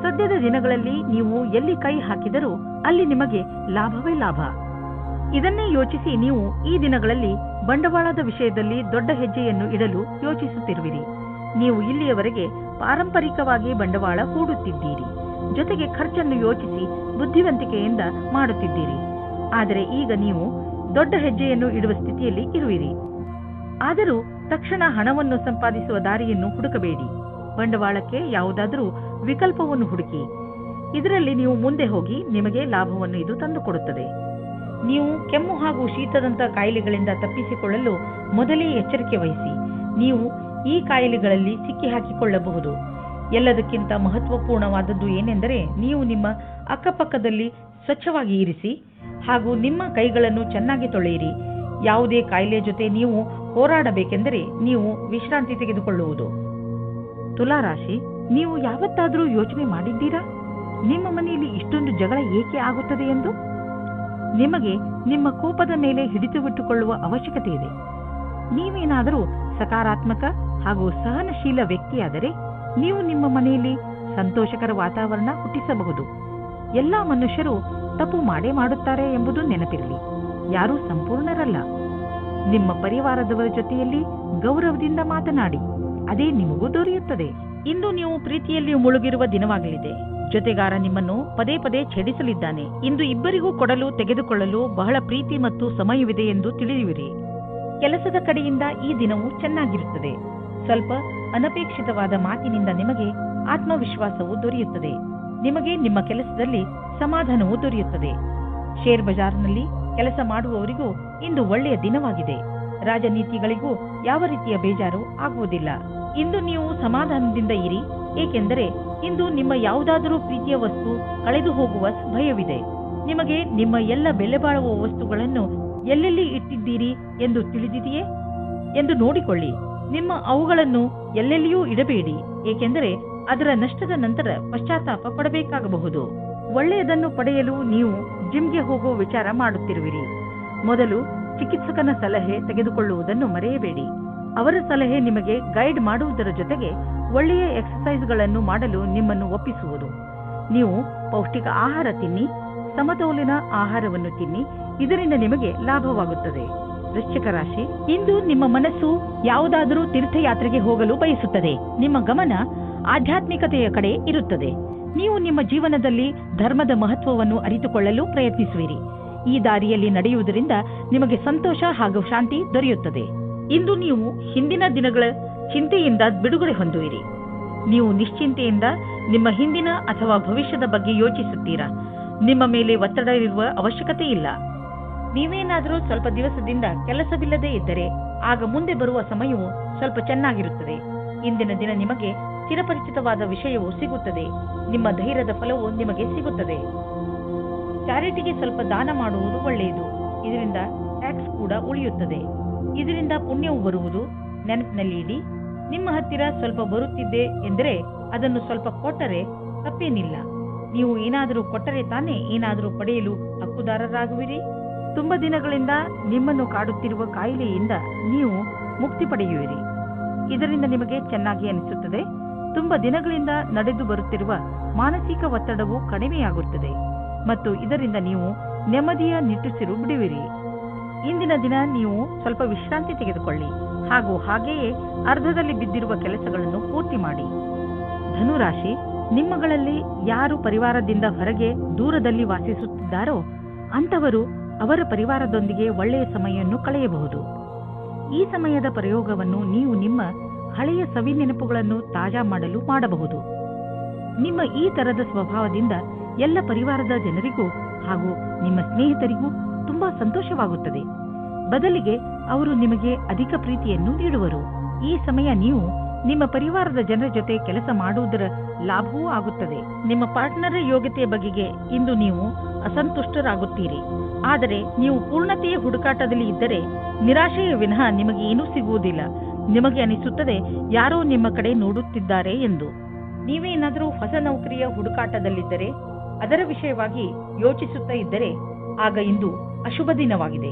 ಸದ್ಯದ ದಿನಗಳಲ್ಲಿ ನೀವು ಎಲ್ಲಿ ಕೈ ಹಾಕಿದರೂ ಅಲ್ಲಿ ನಿಮಗೆ ಲಾಭವೇ ಲಾಭ. ಇದನ್ನೇ ಯೋಚಿಸಿ ನೀವು ಈ ದಿನಗಳಲ್ಲಿ ಬಂಡವಾಳದ ವಿಷಯದಲ್ಲಿ ದೊಡ್ಡ ಹೆಜ್ಜೆಯನ್ನು ಇಡಲು ಯೋಚಿಸುತ್ತಿರುವಿರಿ. ನೀವು ಇಲ್ಲಿಯವರೆಗೆ ಪಾರಂಪರಿಕವಾಗಿ ಬಂಡವಾಳ ಹೂಡುತ್ತಿದ್ದೀರಿ. ಜೊತೆಗೆ ಖರ್ಚನ್ನು ಯೋಚಿಸಿ ಬುದ್ಧಿವಂತಿಕೆಯಿಂದ ಮಾಡುತ್ತಿದ್ದೀರಿ. ಆದರೆ ಈಗ ನೀವು ದೊಡ್ಡ ಹೆಜ್ಜೆಯನ್ನು ಇಡುವ ಸ್ಥಿತಿಯಲ್ಲಿ ಇರುವಿರಿ. ಆದರೂ ತಕ್ಷಣ ಹಣವನ್ನು ಸಂಪಾದಿಸುವ ದಾರಿಯನ್ನು ಹುಡುಕಬೇಡಿ. ಬಂಡವಾಳಕ್ಕೆ ಯಾವುದಾದರೂ ವಿಕಲ್ಪವನ್ನು ಹುಡುಕಿ. ಇದರಲ್ಲಿ ನೀವು ಮುಂದೆ ಹೋಗಿ ನಿಮಗೆ ಲಾಭವನ್ನು ಇದು ತಂದುಕೊಡುತ್ತದೆ. ನೀವು ಕೆಮ್ಮು ಹಾಗೂ ಶೀತದಂತ ಕಾಯಿಲೆಗಳಿಂದ ತಪ್ಪಿಸಿಕೊಳ್ಳಲು ಮೊದಲೇ ಎಚ್ಚರಿಕೆ ವಹಿಸಿ. ನೀವು ಈ ಕಾಯಿಲೆಗಳಲ್ಲಿ ಸಿಕ್ಕಿ ಹಾಕಿಕೊಳ್ಳಬಹುದು. ಎಲ್ಲದಕ್ಕಿಂತ ಮಹತ್ವಪೂರ್ಣವಾದದ್ದು ಏನೆಂದರೆ ನೀವು ನಿಮ್ಮ ಅಕ್ಕಪಕ್ಕದಲ್ಲಿ ಸ್ವಚ್ಛವಾಗಿ ಇರಿಸಿ ಹಾಗೂ ನಿಮ್ಮ ಕೈಗಳನ್ನು ಚೆನ್ನಾಗಿ ತೊಳೆಯಿರಿ. ಯಾವುದೇ ಕಾಯಿಲೆ ಜೊತೆ ನೀವು ಹೋರಾಡಬೇಕೆಂದರೆ ನೀವು ವಿಶ್ರಾಂತಿ ತೆಗೆದುಕೊಳ್ಳುವುದು. ತುಲಾರಾಶಿ, ನೀವು ಯಾವತ್ತಾದರೂ ಯೋಚನೆ ಮಾಡಿದ್ದೀರಾ ನಿಮ್ಮ ಮನೆಯಲ್ಲಿ ಇಷ್ಟೊಂದು ಜಗಳ ಏಕೆ ಆಗುತ್ತದೆ ಎಂದು? ನಿಮಗೆ ನಿಮ್ಮ ಕೋಪದ ಮೇಲೆ ಹಿಡಿತವಿಟ್ಟುಕೊಳ್ಳುವ ಅವಶ್ಯಕತೆ ಇದೆ. ನೀವೇನಾದರೂ ಸಕಾರಾತ್ಮಕ ಹಾಗೂ ಸಹನಶೀಲ ವ್ಯಕ್ತಿಯಾದರೆ ನೀವು ನಿಮ್ಮ ಮನೆಯಲ್ಲಿ ಸಂತೋಷಕರ ವಾತಾವರಣ ಹುಟ್ಟಿಸಬಹುದು. ಎಲ್ಲಾ ಮನುಷ್ಯರು ತಪ್ಪು ಮಾಡೇ ಮಾಡುತ್ತಾರೆ ಎಂಬುದು ನೆನಪಿರಲಿ. ಯಾರೂ ಸಂಪೂರ್ಣರಲ್ಲ. ನಿಮ್ಮ ಪರಿವಾರದವರ ಜೊತೆಯಲ್ಲಿ ಗೌರವದಿಂದ ಮಾತನಾಡಿ, ಅದೇ ನಿಮಗೂ ದೊರೆಯುತ್ತದೆ. ಇಂದು ನೀವು ಪ್ರೀತಿಯಲ್ಲಿ ಮುಳುಗಿರುವ ದಿನವಾಗಲಿದೆ. ಜೊತೆಗಾರ ನಿಮ್ಮನ್ನು ಪದೇ ಪದೇ ಛೇಡಿಸಲಿದ್ದಾನೆ. ಇಂದು ಇಬ್ಬರಿಗೂ ಕೊಡಲು ತೆಗೆದುಕೊಳ್ಳಲು ಬಹಳ ಪ್ರೀತಿ ಮತ್ತು ಸಮಯವಿದೆ ಎಂದು ತಿಳಿಯುವಿರಿ. ಕೆಲಸದ ಕಡೆಯಿಂದ ಈ ದಿನವು ಚೆನ್ನಾಗಿರುತ್ತದೆ. ಸ್ವಲ್ಪ ಅನಪೇಕ್ಷಿತವಾದ ಮಾತಿನಿಂದ ನಿಮಗೆ ಆತ್ಮವಿಶ್ವಾಸವು ದೊರೆಯುತ್ತದೆ. ನಿಮಗೆ ನಿಮ್ಮ ಕೆಲಸದಲ್ಲಿ ಸಮಾಧಾನವೂ ದೊರೆಯುತ್ತದೆ. ಶೇರ್ ಬಜಾರ್ನಲ್ಲಿ ಕೆಲಸ ಮಾಡುವವರಿಗೂ ಇಂದು ಒಳ್ಳೆಯ ದಿನವಾಗಿದೆ. ರಾಜನೀತಿಗಳಿಗೂ ಯಾವ ರೀತಿಯ ಬೇಜಾರು ಆಗುವುದಿಲ್ಲ. ಇಂದು ನೀವು ಸಮಾಧಾನದಿಂದ ಇರಿ, ಏಕೆಂದರೆ ಇಂದು ನಿಮ್ಮ ಯಾವುದಾದರೂ ಪ್ರೀತಿಯ ವಸ್ತು ಕಳೆದು ಹೋಗುವ ಭಯವಿದೆ. ನಿಮಗೆ ನಿಮ್ಮ ಎಲ್ಲ ಬೆಲೆ ಬಾಳುವ ವಸ್ತುಗಳನ್ನು ಎಲ್ಲೆಲ್ಲಿ ಇಟ್ಟಿದ್ದೀರಿ ಎಂದು ತಿಳಿದಿದೆಯೇ ಎಂದು ನೋಡಿಕೊಳ್ಳಿ. ನಿಮ್ಮ ಅವುಗಳನ್ನು ಎಲ್ಲೆಲ್ಲಿಯೂ ಇಡಬೇಡಿ, ಏಕೆಂದರೆ ಅದರ ನಷ್ಟದ ನಂತರ ಪಶ್ಚಾತ್ತಾಪ ಪಡಬೇಕಾಗಬಹುದು. ಒಳ್ಳೆಯದನ್ನು ಪಡೆಯಲು ನೀವು ಜಿಮ್ಗೆ ಹೋಗುವ ವಿಚಾರ ಮಾಡುತ್ತಿರುವಿರಿ. ಮೊದಲು ಚಿಕಿತ್ಸಕನ ಸಲಹೆ ತೆಗೆದುಕೊಳ್ಳುವುದನ್ನು ಮರೆಯಬೇಡಿ. ಅವರ ಸಲಹೆ ನಿಮಗೆ ಗೈಡ್ ಮಾಡುವುದರ ಜೊತೆಗೆ ಒಳ್ಳೆಯ ಎಕ್ಸರ್ಸೈಸ್ಗಳನ್ನು ಮಾಡಲು ನಿಮ್ಮನ್ನು ಒಪ್ಪಿಸುವುದು. ನೀವು ಪೌಷ್ಟಿಕ ಆಹಾರ ತಿನ್ನಿ, ಸಮತೋಲಿತ ಆಹಾರವನ್ನು ತಿನ್ನಿ, ಇದರಿಂದ ನಿಮಗೆ ಲಾಭವಾಗುತ್ತದೆ. ವೃಶ್ಚಿಕ ರಾಶಿ, ಇಂದು ನಿಮ್ಮ ಮನಸ್ಸು ಯಾವುದಾದರೂ ತೀರ್ಥಯಾತ್ರೆಗೆ ಹೋಗಲು ಬಯಸುತ್ತದೆ. ನಿಮ್ಮ ಗಮನ ಆಧ್ಯಾತ್ಮಿಕತೆಯ ಕಡೆ ಇರುತ್ತದೆ. ನೀವು ನಿಮ್ಮ ಜೀವನದಲ್ಲಿ ಧರ್ಮದ ಮಹತ್ವವನ್ನು ಅರಿತುಕೊಳ್ಳಲು ಪ್ರಯತ್ನಿಸುವಿರಿ. ಈ ದಾರಿಯಲ್ಲಿ ನಡೆಯುವುದರಿಂದ ನಿಮಗೆ ಸಂತೋಷ ಹಾಗೂ ಶಾಂತಿ ದೊರೆಯುತ್ತದೆ. ಇಂದು ನೀವು ಹಿಂದಿನ ದಿನಗಳ ಚಿಂತೆಯಿಂದ ಬಿಡುಗಡೆ ಹೊಂದುವಿರಿ. ನೀವು ನಿಶ್ಚಿಂತೆಯಿಂದ ನಿಮ್ಮ ಹಿಂದಿನ ಅಥವಾ ಭವಿಷ್ಯದ ಬಗ್ಗೆ ಯೋಚಿಸುತ್ತೀರಾ. ನಿಮ್ಮ ಮೇಲೆ ಒತ್ತಡ ಇರುವ ಅವಶ್ಯಕತೆ ಇಲ್ಲ. ನೀವೇನಾದರೂ ಸ್ವಲ್ಪ ದಿವಸದಿಂದ ಕೆಲಸವಿಲ್ಲದೆ ಇದ್ದರೆ ಆಗ ಮುಂದೆ ಬರುವ ಸಮಯವು ಸ್ವಲ್ಪ ಚೆನ್ನಾಗಿರುತ್ತದೆ. ಇಂದಿನ ದಿನ ನಿಮಗೆ ಚಿರಪರಿಚಿತವಾದ ವಿಷಯವು ಸಿಗುತ್ತದೆ. ನಿಮ್ಮ ಧೈರ್ಯದ ಫಲವು ನಿಮಗೆ ಸಿಗುತ್ತದೆ. ಚಾರಿಟಿಗೆ ಸ್ವಲ್ಪ ದಾನ ಮಾಡುವುದು ಒಳ್ಳೆಯದು. ಇದರಿಂದ ಟ್ಯಾಕ್ಸ್ ಕೂಡ ಉಳಿಯುತ್ತದೆ. ಇದರಿಂದ ಪುಣ್ಯವು ಬರುವುದು. ನೆನಪಿನಲ್ಲಿ ಇಡಿ, ನಿಮ್ಮ ಹತ್ತಿರ ಸ್ವಲ್ಪ ಬರುತ್ತಿದ್ದೆ ಎಂದರೆ ಅದನ್ನು ಸ್ವಲ್ಪ ಕೊಟ್ಟರೆ ತಪ್ಪೇನಿಲ್ಲ. ನೀವು ಏನಾದರೂ ಕೊಟ್ಟರೆ ತಾನೇ ಏನಾದರೂ ಪಡೆಯಲು ಹಕ್ಕುದಾರರಾಗುವಿರಿ. ತುಂಬ ದಿನಗಳಿಂದ ನಿಮ್ಮನ್ನು ಕಾಡುತ್ತಿರುವ ಕಾಯಿಲೆಯಿಂದ ನೀವು ಮುಕ್ತಿ ಪಡೆಯುವಿರಿ. ಇದರಿಂದ ನಿಮಗೆ ಚೆನ್ನಾಗಿ ಅನಿಸುತ್ತದೆ. ತುಂಬ ದಿನಗಳಿಂದ ನಡೆದು ಬರುತ್ತಿರುವ ಮಾನಸಿಕ ಒತ್ತಡವು ಕಡಿಮೆಯಾಗುತ್ತದೆ ಮತ್ತು ಇದರಿಂದ ನೀವು ನೆಮ್ಮದಿಯ ನಿಟ್ಟುಸಿರು ಬಿಡುವಿರಿ. ಇಂದಿನ ದಿನ ನೀವು ಸ್ವಲ್ಪ ವಿಶ್ರಾಂತಿ ತೆಗೆದುಕೊಳ್ಳಿ ಹಾಗೂ ಹಾಗೆಯೇ ಅರ್ಧದಲ್ಲಿ ಬಿದ್ದಿರುವ ಕೆಲಸಗಳನ್ನು ಪೂರ್ತಿ ಮಾಡಿ. ಧನುರಾಶಿ, ನಿಮ್ಮಗಳಲ್ಲಿ ಯಾರು ಪರಿವಾರದಿಂದ ಹೊರಗೆ ದೂರದಲ್ಲಿ ವಾಸಿಸುತ್ತಿದ್ದಾರೋ ಅಂಥವರು ಅವರ ಪರಿವಾರದೊಂದಿಗೆ ಒಳ್ಳೆಯ ಸಮಯವನ್ನು ಕಳೆಯಬಹುದು. ಈ ಸಮಯದ ಪ್ರಯೋಗವನ್ನು ನೀವು ನಿಮ್ಮ ಹಳೆಯ ಸವಿ ನೆನಪುಗಳನ್ನು ತಾಜಾ ಮಾಡಲು ಮಾಡಬಹುದು. ನಿಮ್ಮ ಈ ತರದ ಸ್ವಭಾವದಿಂದ ಎಲ್ಲ ಪರಿವಾರದ ಜನರಿಗೂ ಹಾಗೂ ನಿಮ್ಮ ಸ್ನೇಹಿತರಿಗೂ ತುಂಬಾ ಸಂತೋಷವಾಗುತ್ತದೆ. ಬದಲಿಗೆ ಅವರು ನಿಮಗೆ ಅಧಿಕ ಪ್ರೀತಿಯನ್ನು ನೀಡುವರು. ಈ ಸಮಯ ನೀವು ನಿಮ್ಮ ಪರಿವಾರದ ಜನರ ಜೊತೆ ಕೆಲಸ ಮಾಡುವುದರ ಲಾಭವೂ ಆಗುತ್ತದೆ. ನಿಮ್ಮ ಪಾರ್ಟ್ನರ್ ಯೋಗ್ಯತೆಯ ಬಗೆಗೆ ಇಂದು ನೀವು ಅಸಂತುಷ್ಟರಾಗುತ್ತೀರಿ. ಆದರೆ ನೀವು ಪೂರ್ಣತೆಯ ಹುಡುಕಾಟದಲ್ಲಿ ಇದ್ದರೆ ನಿರಾಶೆಯ ವಿನಃ ನಿಮಗೆ ಏನೂ ಸಿಗುವುದಿಲ್ಲ. ನಿಮಗೆ ಅನಿಸುತ್ತದೆ ಯಾರೋ ನಿಮ್ಮ ಕಡೆ ನೋಡುತ್ತಿದ್ದಾರೆ ಎಂದು. ನೀವೇನಾದರೂ ಹೊಸ ನೌಕರಿಯ ಹುಡುಕಾಟದಲ್ಲಿದ್ದರೆ, ಅದರ ವಿಷಯವಾಗಿ ಯೋಚಿಸುತ್ತಾ ಇದ್ದರೆ ಆಗ ಇಂದು ಅಶುಭ ದಿನವಾಗಿದೆ.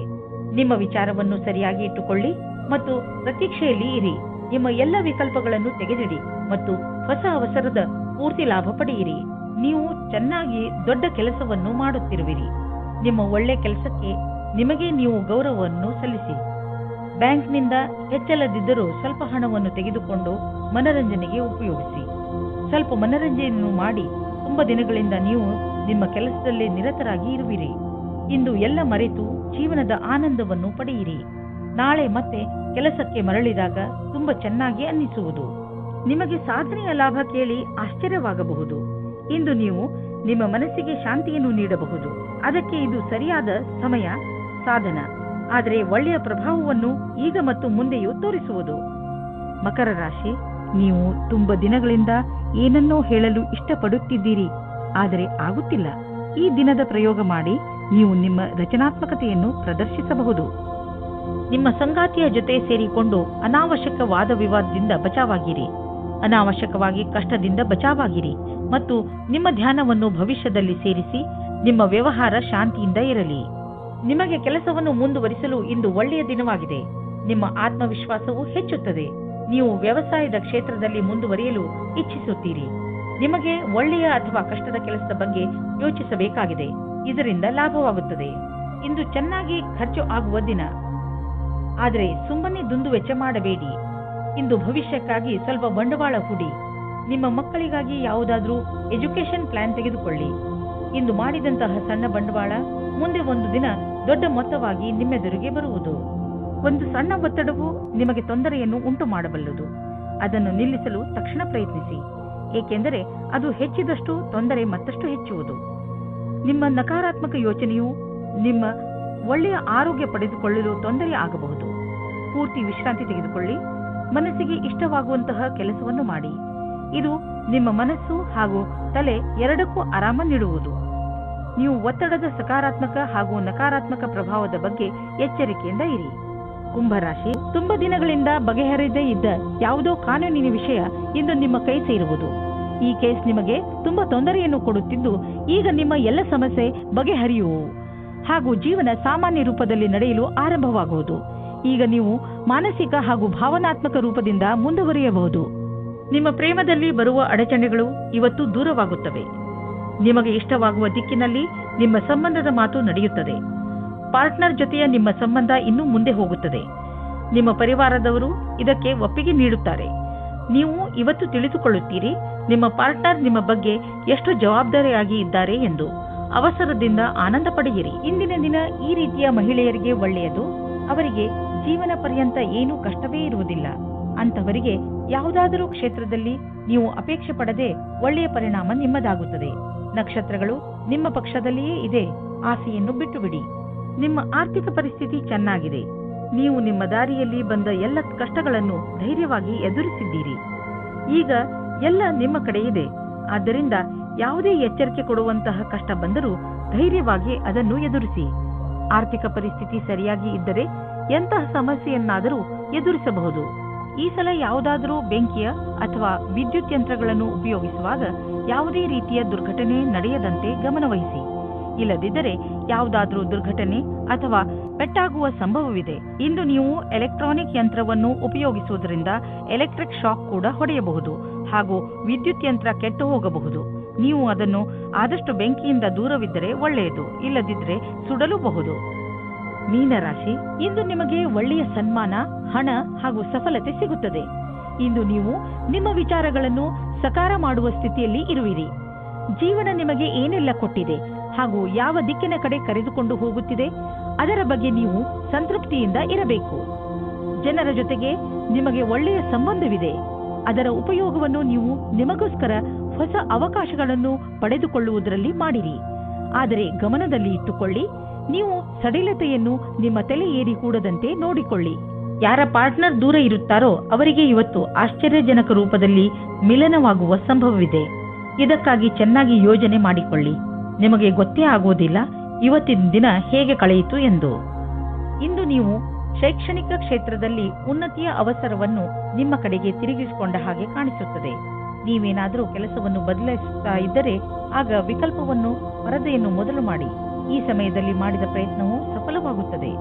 ನಿಮ್ಮ ವಿಚಾರವನ್ನು ಸರಿಯಾಗಿ ಇಟ್ಟುಕೊಳ್ಳಿ ಮತ್ತು ಪ್ರತೀಕ್ಷೆಯಲ್ಲಿ ಇರಿ. ನಿಮ್ಮ ಎಲ್ಲ ವಿಕಲ್ಪಗಳನ್ನು ತೆಗೆದಿಡಿ ಮತ್ತು ಹೊಸ ಅವಸರದ ಪೂರ್ತಿ ಲಾಭ ಪಡೆಯಿರಿ. ನೀವು ಚೆನ್ನಾಗಿ ದೊಡ್ಡ ಕೆಲಸವನ್ನು ಮಾಡುತ್ತಿರುವಿರಿ. ನಿಮ್ಮ ಒಳ್ಳೆ ಕೆಲಸಕ್ಕೆ ನಿಮಗೆ ನೀವು ಗೌರವವನ್ನು ಸಲ್ಲಿಸಿ. ಬ್ಯಾಂಕ್ನಿಂದ ಹೆಚ್ಚಲದಿದ್ದರೂ ಸ್ವಲ್ಪ ಹಣವನ್ನು ತೆಗೆದುಕೊಂಡು ಮನರಂಜನೆಗೆ ಉಪಯೋಗಿಸಿ. ಸ್ವಲ್ಪ ಮನರಂಜನೆಯನ್ನು ಮಾಡಿ. ತುಂಬ ದಿನಗಳಿಂದ ನೀವು ನಿಮ್ಮ ಕೆಲಸದಲ್ಲಿ ನಿರತರಾಗಿ ಇರುವಿರಿ. ಇಂದು ಎಲ್ಲ ಮರೆತು ಜೀವನದ ಆನಂದವನ್ನು ಪಡೆಯಿರಿ. ನಾಳೆ ಮತ್ತೆ ಕೆಲಸಕ್ಕೆ ಮರಳಿದಾಗ ತುಂಬಾ ಚೆನ್ನಾಗಿ ಅನ್ನಿಸುವುದು. ನಿಮಗೆ ಸಾಧನೆಯ ಲಾಭ ಕೇಳಿ ಆಶ್ಚರ್ಯವಾಗಬಹುದು. ಇಂದು ನೀವು ನಿಮ್ಮ ಮನಸ್ಸಿಗೆ ಶಾಂತಿಯನ್ನು ನೀಡಬಹುದು. ಅದಕ್ಕೆ ಇದು ಸರಿಯಾದ ಸಮಯ, ಸಾಧನ. ಆದರೆ ಒಳ್ಳೆಯ ಪ್ರಭಾವವನ್ನು ಈಗ ಮತ್ತು ಮುಂದೆಯೂ ತೋರಿಸುವುದು. ಮಕರ ರಾಶಿ, ನೀವು ತುಂಬ ದಿನಗಳಿಂದ ಏನನ್ನೋ ಹೇಳಲು ಇಷ್ಟಪಡುತ್ತಿದ್ದೀರಿ, ಆದರೆ ಆಗುತ್ತಿಲ್ಲ. ಈ ದಿನದ ಪ್ರಯೋಗ ಮಾಡಿ ನೀವು ನಿಮ್ಮ ರಚನಾತ್ಮಕತೆಯನ್ನು ಪ್ರದರ್ಶಿಸಬಹುದು. ನಿಮ್ಮ ಸಂಗಾತಿಯ ಜೊತೆ ಸೇರಿಕೊಂಡು ಅನಾವಶ್ಯಕ ವಾದ ವಿವಾದದಿಂದ ಬಚಾವಾಗಿರಿ. ಅನಾವಶ್ಯಕವಾಗಿ ಕಷ್ಟದಿಂದ ಬಚಾವಾಗಿರಿ ಮತ್ತು ನಿಮ್ಮ ಧ್ಯಾನವನ್ನು ಭವಿಷ್ಯದಲ್ಲಿ ಸೇರಿಸಿ ನಿಮ್ಮ ವ್ಯವಹಾರ ಶಾಂತಿಯಿಂದ ಇರಲಿ. ನಿಮಗೆ ಕೆಲಸವನ್ನು ಮುಂದುವರಿಸಲು ಇಂದು ಒಳ್ಳೆಯ ದಿನವಾಗಿದೆ. ನಿಮ್ಮ ಆತ್ಮವಿಶ್ವಾಸವು ಹೆಚ್ಚುತ್ತದೆ. ನೀವು ವ್ಯವಸಾಯದ ಕ್ಷೇತ್ರದಲ್ಲಿ ಮುಂದುವರಿಯಲು ಇಚ್ಛಿಸುತ್ತೀರಿ. ನಿಮಗೆ ಒಳ್ಳೆಯ ಅಥವಾ ಕಷ್ಟದ ಕೆಲಸದ ಬಗ್ಗೆ ಯೋಚಿಸಬೇಕಾಗಿದೆ. ಇದರಿಂದ ಲಾಭವಾಗುತ್ತದೆ. ಇಂದು ಚೆನ್ನಾಗಿ ಖರ್ಚು ಆಗುವ ದಿನ, ಆದರೆ ಸುಮ್ಮನೆ ದುಂದು ವೆಚ್ಚ ಮಾಡಬೇಡಿ. ಇಂದು ಭವಿಷ್ಯಕ್ಕಾಗಿ ಸ್ವಲ್ಪ ಬಂಡವಾಳ ಹೂಡಿ. ನಿಮ್ಮ ಮಕ್ಕಳಿಗಾಗಿ ಯಾವುದಾದ್ರೂ ಎಜುಕೇಶನ್ ಪ್ಲಾನ್ ತೆಗೆದುಕೊಳ್ಳಿ. ಇಂದು ಮಾಡಿದಂತಹ ಸಣ್ಣ ಬಂಡವಾಳ ಮುಂದೆ ಒಂದು ದಿನ ದೊಡ್ಡ ಮೊತ್ತವಾಗಿ ನಿಮ್ಮೆದುರಿಗೆ ಬರುವುದು. ಒಂದು ಸಣ್ಣ ಒತ್ತಡವು ನಿಮಗೆ ತೊಂದರೆಯನ್ನು ಉಂಟು ಮಾಡಬಲ್ಲದು. ಅದನ್ನು ನಿಲ್ಲಿಸಲು ತಕ್ಷಣ ಪ್ರಯತ್ನಿಸಿ, ಏಕೆಂದರೆ ಅದು ಹೆಚ್ಚಿದಷ್ಟು ತೊಂದರೆ ಮತ್ತಷ್ಟು ಹೆಚ್ಚುವುದು. ನಿಮ್ಮ ನಕಾರಾತ್ಮಕ ಯೋಚನೆಯು ನಿಮ್ಮ ಒಳ್ಳೆಯ ಆರೋಗ್ಯ ಪಡೆದುಕೊಳ್ಳಲು ತೊಂದರೆ ಆಗಬಹುದು. ಪೂರ್ತಿ ವಿಶ್ರಾಂತಿ ತೆಗೆದುಕೊಳ್ಳಿ. ಮನಸ್ಸಿಗೆ ಇಷ್ಟವಾಗುವಂತಹ ಕೆಲಸವನ್ನು ಮಾಡಿ. ಇದು ನಿಮ್ಮ ಮನಸ್ಸು ಹಾಗೂ ತಲೆ ಎರಡಕ್ಕೂ ಆರಾಮ ನೀಡುವುದು. ನೀವು ಒತ್ತಡದ ಸಕಾರಾತ್ಮಕ ಹಾಗೂ ನಕಾರಾತ್ಮಕ ಪ್ರಭಾವದ ಬಗ್ಗೆ ಎಚ್ಚರಿಕೆಯಿಂದ ಇರಿ. ಕುಂಭರಾಶಿ, ತುಂಬಾ ದಿನಗಳಿಂದ ಬಗೆಹರಿಯದೇ ಇದ್ದ ಯಾವುದೋ ಕಾನೂನಿನ ವಿಷಯ ಇಂದು ನಿಮ್ಮ ಕೈ ಸೇರುವುದು. ಈ ಕೇಸ್ ನಿಮಗೆ ತುಂಬಾ ತೊಂದರೆಯನ್ನು ಕೊಡುತ್ತಿದ್ದು, ಈಗ ನಿಮ್ಮ ಎಲ್ಲ ಸಮಸ್ಯೆ ಬಗೆಹರಿಯುವು ಹಾಗೂ ಜೀವನ ಸಾಮಾನ್ಯ ರೂಪದಲ್ಲಿ ನಡೆಯಲು ಆರಂಭವಾಗುವುದು. ಈಗ ನೀವು ಮಾನಸಿಕ ಹಾಗೂ ಭಾವನಾತ್ಮಕ ರೂಪದಿಂದ ಮುಂದುವರಿಯಬಹುದು. ನಿಮ್ಮ ಪ್ರೇಮದಲ್ಲಿ ಬರುವ ಅಡಚಣೆಗಳು ಇವತ್ತು ದೂರವಾಗುತ್ತವೆ. ನಿಮಗೆ ಇಷ್ಟವಾಗುವ ದಿಕ್ಕಿನಲ್ಲಿ ನಿಮ್ಮ ಸಂಬಂಧದ ಮಾತು ನಡೆಯುತ್ತದೆ. ಪಾರ್ಟ್ನರ್ ಜೊತೆಯ ನಿಮ್ಮ ಸಂಬಂಧ ಇನ್ನೂ ಮುಂದೆ ಹೋಗುತ್ತದೆ. ನಿಮ್ಮ ಪರಿವಾರದವರು ಇದಕ್ಕೆ ಒಪ್ಪಿಗೆ ನೀಡುತ್ತಾರೆ. ನೀವು ಇವತ್ತು ತಿಳಿದುಕೊಳ್ಳುತ್ತೀರಿ ನಿಮ್ಮ ಪಾರ್ಟ್ನರ್ ನಿಮ್ಮ ಬಗ್ಗೆ ಎಷ್ಟು ಜವಾಬ್ದಾರಿಯಾಗಿ ಇದ್ದಾರೆ ಎಂದು. ಅವಸರದಿಂದ ಆನಂದ ಪಡೆಯಿರಿ. ಇಂದಿನ ದಿನ ಈ ರೀತಿಯ ಮಹಿಳೆಯರಿಗೆ ಒಳ್ಳೆಯದು. ಅವರಿಗೆ ಜೀವನ ಪರ್ಯಂತ ಏನೂ ಕಷ್ಟವೇ ಇರುವುದಿಲ್ಲ. ಅಂತವರಿಗೆ ಯಾವುದಾದರೂ ಕ್ಷೇತ್ರದಲ್ಲಿ ನೀವು ಅಪೇಕ್ಷೆ ಪಡದೆ ಒಳ್ಳೆಯ ಪರಿಣಾಮ ನಿಮ್ಮದಾಗುತ್ತದೆ. ನಕ್ಷತ್ರಗಳು ನಿಮ್ಮ ಪಕ್ಷದಲ್ಲಿಯೇ ಇದೆ. ಆಸೆಯನ್ನು ಬಿಟ್ಟು ಬಿಡಿ. ನಿಮ್ಮ ಆರ್ಥಿಕ ಪರಿಸ್ಥಿತಿ ಚೆನ್ನಾಗಿದೆ. ನೀವು ನಿಮ್ಮ ದಾರಿಯಲ್ಲಿ ಬಂದ ಎಲ್ಲ ಕಷ್ಟಗಳನ್ನು ಧೈರ್ಯವಾಗಿ ಎದುರಿಸಿದ್ದೀರಿ. ಈಗ ಎಲ್ಲ ನಿಮ್ಮ ಕಡೆ ಇದೆ. ಆದ್ದರಿಂದ ಯಾವುದೇ ಎಚ್ಚರಿಕೆ ಕೊಡುವಂತಹ ಕಷ್ಟ ಬಂದರೂ ಧೈರ್ಯವಾಗಿ ಅದನ್ನು ಎದುರಿಸಿ. ಆರ್ಥಿಕ ಪರಿಸ್ಥಿತಿ ಸರಿಯಾಗಿ ಇದ್ದರೆ ಎಂತಹ ಸಮಸ್ಯೆಯನ್ನಾದರೂ ಎದುರಿಸಬಹುದು. ಈ ಸಲ ಯಾವುದಾದರೂ ಬೆಂಕಿಯ ಅಥವಾ ವಿದ್ಯುತ್ ಯಂತ್ರಗಳನ್ನು ಉಪಯೋಗಿಸುವಾಗ ಯಾವುದೇ ರೀತಿಯ ದುರ್ಘಟನೆ ನಡೆಯದಂತೆ ಗಮನವಹಿಸಿ. ಇಲ್ಲದಿದ್ದರೆ ಯಾವುದಾದರೂ ದುರ್ಘಟನೆ ಅಥವಾ ಪೆಟ್ಟಾಗುವ ಸಂಭವವಿದೆ. ಇಂದು ನೀವು ಎಲೆಕ್ಟ್ರಾನಿಕ್ ಯಂತ್ರವನ್ನು ಉಪಯೋಗಿಸುವುದರಿಂದ ಎಲೆಕ್ಟ್ರಿಕ್ ಶಾಕ್ ಕೂಡ ಹೊಡೆಯಬಹುದು ಹಾಗೂ ವಿದ್ಯುತ್ ಯಂತ್ರ ಕೆಟ್ಟು ಹೋಗಬಹುದು. ನೀವು ಅದನ್ನು ಆದಷ್ಟು ಬೆಂಕಿಯಿಂದ ದೂರವಿದ್ದರೆ ಒಳ್ಳೆಯದು. ಇಲ್ಲದಿದ್ದರೆ ಸುಡಲೂಬಹುದು. ಮೀನರಾಶಿ, ಇಂದು ನಿಮಗೆ ಒಳ್ಳೆಯ ಸನ್ಮಾನ, ಹಣ ಹಾಗೂ ಸಫಲತೆ ಸಿಗುತ್ತದೆ. ಇಂದು ನೀವು ನಿಮ್ಮ ವಿಚಾರಗಳನ್ನು ಸಕಾರ ಮಾಡುವ ಸ್ಥಿತಿಯಲ್ಲಿ ಇರುವಿರಿ. ಜೀವನ ನಿಮಗೆ ಏನೆಲ್ಲ ಕೊಟ್ಟಿದೆ ಹಾಗೂ ಯಾವ ದಿಕ್ಕಿನ ಕಡೆ ಕರೆದುಕೊಂಡು ಹೋಗುತ್ತಿದೆ ಅದರ ಬಗ್ಗೆ ನೀವು ಸಂತೃಪ್ತಿಯಿಂದ ಇರಬೇಕು. ಜನರ ಜೊತೆಗೆ ನಿಮಗೆ ಒಳ್ಳೆಯ ಸಂಬಂಧವಿದೆ. ಅದರ ಉಪಯೋಗವನ್ನು ನೀವು ನಿಮಗೋಸ್ಕರ ಹೊಸ ಅವಕಾಶಗಳನ್ನು ಪಡೆದುಕೊಳ್ಳುವುದರಲ್ಲಿ ಮಾಡಿರಿ. ಆದರೆ ಗಮನದಲ್ಲಿ ಇಟ್ಟುಕೊಳ್ಳಿ, ನೀವು ಸಡಿಲತೆಯನ್ನು ನಿಮ್ಮ ತಲೆ ಏರಿ ಕೂಡದಂತೆ ನೋಡಿಕೊಳ್ಳಿ. ಯಾರ ಪಾರ್ಟ್ನರ್ ದೂರ ಇರುತ್ತಾರೋ ಅವರಿಗೆ ಇವತ್ತು ಆಶ್ಚರ್ಯಜನಕ ರೂಪದಲ್ಲಿ ಮಿಲನವಾಗುವ ಸಂಭವವಿದೆ. ಇದಕ್ಕಾಗಿ ಚೆನ್ನಾಗಿ ಯೋಜನೆ ಮಾಡಿಕೊಳ್ಳಿ. ನಿಮಗೆ ಗೊತ್ತೇ ಆಗುವುದಿಲ್ಲ ಇವತ್ತಿನ ದಿನ ಹೇಗೆ ಕಳೆಯಿತು ಎಂದು. ಇಂದು ನೀವು ಶೈಕ್ಷಣಿಕ ಕ್ಷೇತ್ರದಲ್ಲಿ ಉನ್ನತಿಯ ಅವಸರವನ್ನು ನಿಮ್ಮ ಕಡೆಗೆ ತಿರುಗಿಸಿಕೊಂಡ ಹಾಗೆ ಕಾಣಿಸುತ್ತದೆ. ನೀವೇನಾದರೂ ಕೆಲಸವನ್ನು ಬದಲಾಯಿಸುತ್ತಾ ಇದ್ದರೆ ಆಗ ವಿಕಲ್ಪವನ್ನು ವರದಿಯನ್ನು ಮೊದಲು ಮಾಡಿ. ಈ ಸಮಯದಲ್ಲಿ ಮಾಡಿದ ಪ್ರಯತ್ನವು ಸಫಲವಾಗುತ್ತದೆ.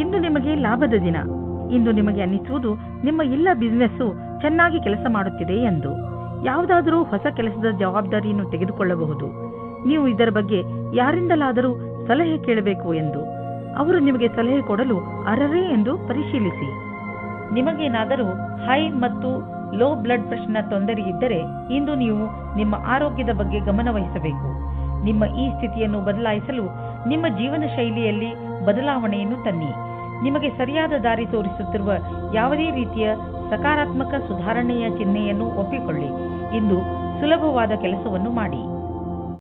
ಇಂದು ನಿಮಗೆ ಲಾಭದ ದಿನ. ಇಂದು ನಿಮಗೆ ಅನ್ನಿಸುವುದು ನಿಮ್ಮ ಎಲ್ಲ ಬಿಸಿನೆಸ್ಸು ಚೆನ್ನಾಗಿ ಕೆಲಸ ಮಾಡುತ್ತಿದೆ ಎಂದು. ಯಾವುದಾದರೂ ಹೊಸ ಕೆಲಸದ ಜವಾಬ್ದಾರಿಯನ್ನು ತೆಗೆದುಕೊಳ್ಳಬಹುದು. ನೀವು ಇದರ ಬಗ್ಗೆ ಯಾರಿಂದಲಾದರೂ ಸಲಹೆ ಕೇಳಬೇಕು ಎಂದು. ಅವರು ನಿಮಗೆ ಸಲಹೆ ಕೊಡಲು ಅರ್ಹರೇ ಎಂದು ಪರಿಶೀಲಿಸಿ. ನಿಮಗೇನಾದರೂ ಹೈ ಮತ್ತು ಲೋ ಬ್ಲಡ್ ಪ್ರೆಷರ್ನ ತೊಂದರೆ ಇದ್ದರೆ ಇಂದು ನೀವು ನಿಮ್ಮ ಆರೋಗ್ಯದ ಬಗ್ಗೆ ಗಮನ ವಹಿಸಬೇಕು. ನಿಮ್ಮ ಈ ಸ್ಥಿತಿಯನ್ನು ಬದಲಾಯಿಸಲು ನಿಮ್ಮ ಜೀವನ ಶೈಲಿಯಲ್ಲಿ ಬದಲಾವಣೆಯನ್ನು ತನ್ನಿ. ನಿಮಗೆ ಸರಿಯಾದ ದಾರಿ ತೋರಿಸುತ್ತಿರುವ ಯಾವುದೇ ರೀತಿಯ ಸಕಾರಾತ್ಮಕ ಸುಧಾರಣೆಯ ಚಿಹ್ನೆಯನ್ನು ಒಪ್ಪಿಕೊಳ್ಳಿ. ಇಂದು ಸುಲಭವಾದ ಕೆಲಸವನ್ನು ಮಾಡಿ.